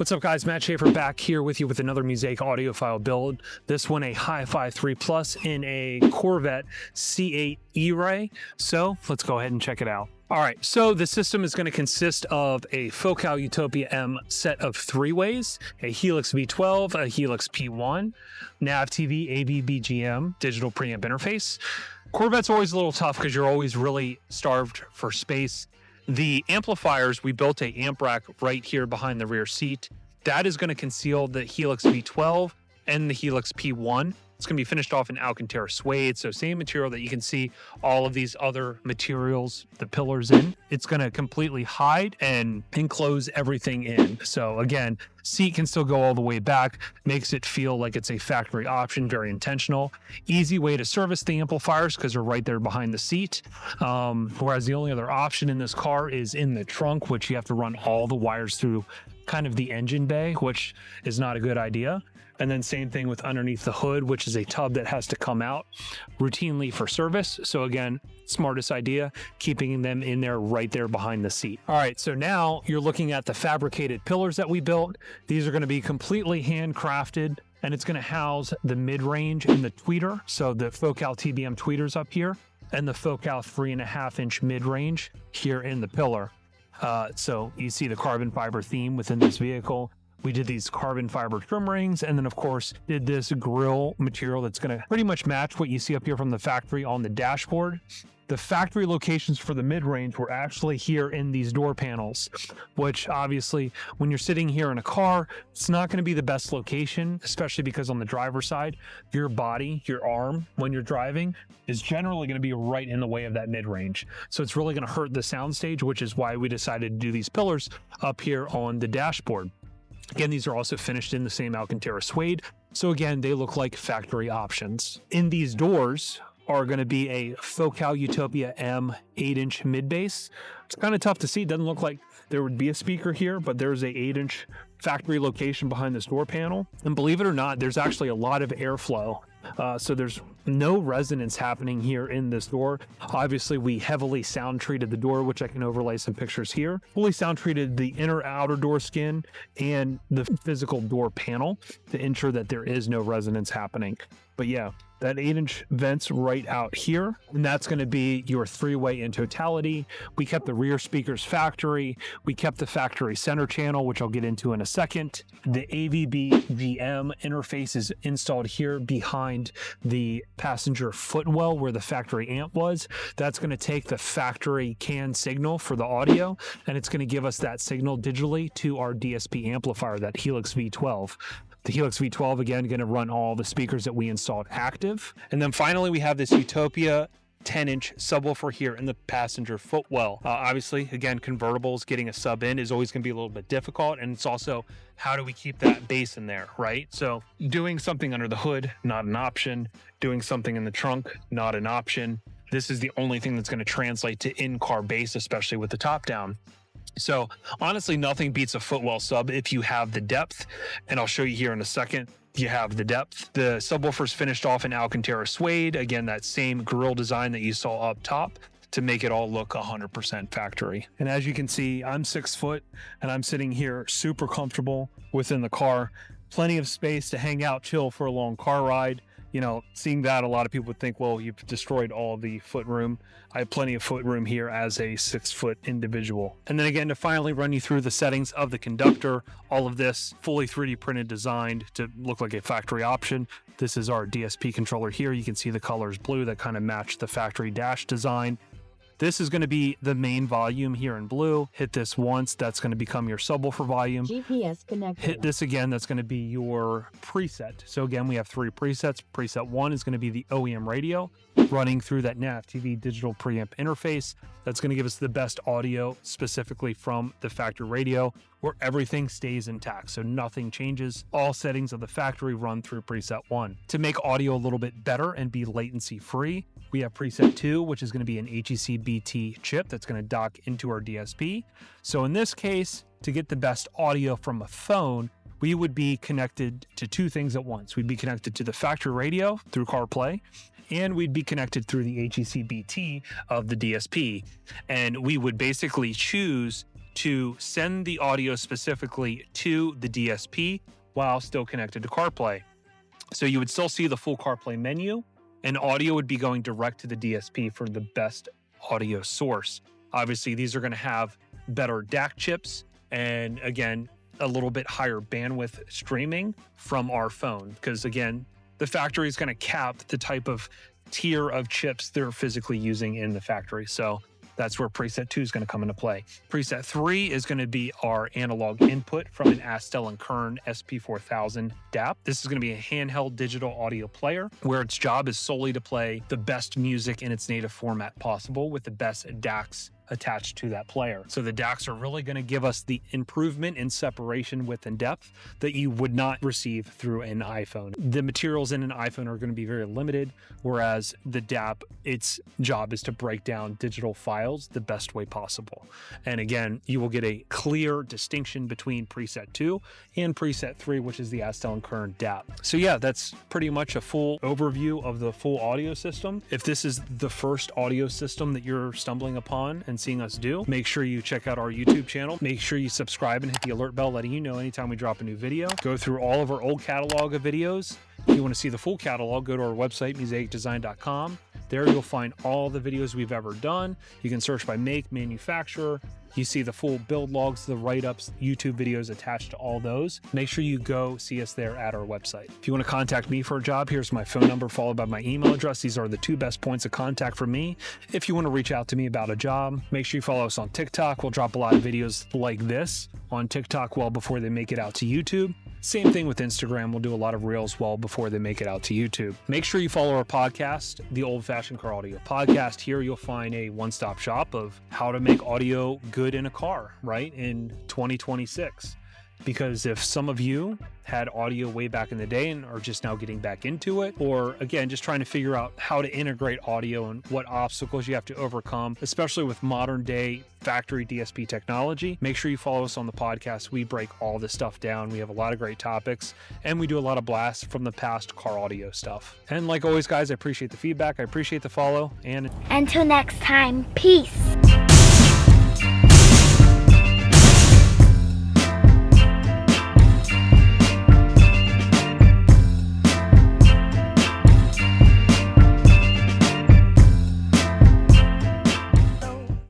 What's up guys, Matt Schaeffer back here with you with another Musaic audiophile build. This one a Hi-Fi 3 Plus in a Corvette C8 E-Ray. So let's go ahead and check it out. All right, so the system is going to consist of a Focal Utopia M set of three-ways, a Helix V12, a Helix P1, Nav TV, AV BGM, digital preamp interface. Corvette's always a little tough because you're always really starved for space. The amplifiers, we built a amp rack right here behind the rear seat. That is going to conceal the Helix V12 and the Helix P1. It's going to be finished off in Alcantara suede, so same material that you can see all of these other materials, the pillars in. It's going to completely hide and enclose everything in. So again, seat can still go all the way back, makes it feel like it's a factory option, very intentional. Easy way to service the amplifiers because they're right there behind the seat. Whereas the only other option in this car is in the trunk, which you have to run all the wires through kind of the engine bay, which is not a good idea. And then same thing with underneath the hood, which is a tub that has to come out routinely for service. So again, smartest idea, keeping them in there right there behind the seat. All right, so now you're looking at the fabricated pillars that we built. These are going to be completely handcrafted, and it's going to house the mid-range and the tweeter. So the Focal TBM tweeters up here and the Focal 3.5-inch mid-range here in the pillar. So you see the carbon fiber theme within this vehicle. We did these carbon fiber trim rings, and then of course did this grille material that's going to pretty much match what you see up here from the factory on the dashboard. The factory locations for the mid-range were actually here in these door panels, which obviously when you're sitting here in a car, it's not going to be the best location, especially because on the driver's side, your body, your arm, when you're driving, is generally going to be right in the way of that mid-range. So it's really going to hurt the soundstage, which is why we decided to do these pillars up here on the dashboard. Again, these are also finished in the same Alcantara suede. So again, they look like factory options. In these doors are going to be a Focal Utopia M 8-inch mid bass. It's kind of tough to see. It doesn't look like there would be a speaker here, but there's a 8-inch factory location behind this door panel. And believe it or not, there's actually a lot of airflow. So there's no resonance happening here in this door. Obviously, we heavily sound treated the door, which I can overlay some pictures here. Fully sound treated the inner outer door skin and the physical door panel to ensure that there is no resonance happening. But yeah, that 8-inch vents right out here, and that's going to be your three-way in totality. We kept the rear speakers factory. We kept the factory center channel, which I'll get into in a second. The AV-BGM interface is installed here behind the passenger footwell where the factory amp was. That's going to take the factory CAN signal for the audio, and it's going to give us that signal digitally to our DSP amplifier, that Helix V12. The Helix V12, again, going to run all the speakers that we installed active. And then finally, we have this Utopia 10-inch subwoofer here in the passenger footwell. Obviously, again, convertibles, getting a sub in is always going to be a little bit difficult. And it's also, how do we keep that bass in there, right? So doing something under the hood, not an option. Doing something in the trunk, not an option. This is the only thing that's going to translate to in-car bass, especially with the top down. So honestly, nothing beats a footwell sub if you have the depth, and I'll show you here in a second. You have the depth. The subwoofer's finished off in Alcantara suede. Again, that same grille design that you saw up top to make it all look 100% factory. And as you can see, I'm 6 foot and I'm sitting here super comfortable within the car. Plenty of space to hang out, chill for a long car ride. You know, seeing that, a lot of people would think, well, you've destroyed all the foot room. I have plenty of foot room here as a 6-foot individual. And then again, to finally run you through the settings of the conductor, all of this fully 3D printed, designed to look like a factory option. This is our DSP controller here. You can see the colors blue that kind of match the factory dash design. This is going to be the main volume here in blue. Hit this once, that's going to become your subwoofer volume. GPS connected. Hit this again, that's going to be your preset. So again, we have 3 presets. Preset 1 is going to be the OEM radio running through that Nav TV digital preamp interface. That's going to give us the best audio specifically from the factory radio, where everything stays intact, so nothing changes. All settings of the factory run through preset 1. To make audio a little bit better and be latency free, we have preset 2, which is going to be an HEC BT chip that's going to dock into our DSP. So in this case, to get the best audio from a phone, we would be connected to 2 things at once. We'd be connected to the factory radio through CarPlay, and we'd be connected through the HEC BT of the DSP. And we would basically choose to send the audio specifically to the DSP while still connected to CarPlay. So you would still see the full CarPlay menu, and audio would be going direct to the DSP for the best audio source. Obviously, these are going to have better DAC chips and, again, a little bit higher bandwidth streaming from our phone, because, again, the factory is going to cap the type of tier of chips they're physically using in the factory. So that's where preset 2 is going to come into play. Preset 3 is going to be our analog input from an Astel & Kern SP4000 DAP. This is going to be a handheld digital audio player where its job is solely to play the best music in its native format possible with the best DACs attached to that player. So the DACs are really going to give us the improvement in separation, width, and depth that you would not receive through an iPhone. The materials in an iPhone are going to be very limited, whereas the DAP, its job is to break down digital files the best way possible. And again, you will get a clear distinction between preset 2 and preset 3, which is the Astel & Kern DAP. So yeah, that's pretty much a full overview of the full audio system. If this is the first audio system that you're stumbling upon and seeing us do, make sure you check out our YouTube channel. Make sure you subscribe and hit the alert bell, letting you know anytime we drop a new video. Go through all of our old catalog of videos. If you want to see the full catalog, go to our website, musaicdesign.com. There you'll find all the videos we've ever done. You can search by make, manufacturer. You see the full build logs, the write-ups, YouTube videos attached to all those. Make sure you go see us there at our website. If you want to contact me for a job, here's my phone number followed by my email address. These are the 2 best points of contact for me. If you want to reach out to me about a job, make sure you follow us on TikTok. We'll drop a lot of videos like this on TikTok well before they make it out to YouTube. Same thing with Instagram. We'll do a lot of reels well before they make it out to YouTube. Make sure you follow our podcast, the Old Fashioned Car Audio Podcast. Here you'll find a one-stop shop of how to make audio good in a car, right, in 2026. Because if some of you had audio way back in the day and are just now getting back into it, or again, just trying to figure out how to integrate audio and what obstacles you have to overcome, especially with modern day factory DSP technology, make sure you follow us on the podcast. We break all this stuff down. We have a lot of great topics, and we do a lot of blasts from the past car audio stuff. And like always, guys, I appreciate the feedback. I appreciate the follow, and until next time, peace.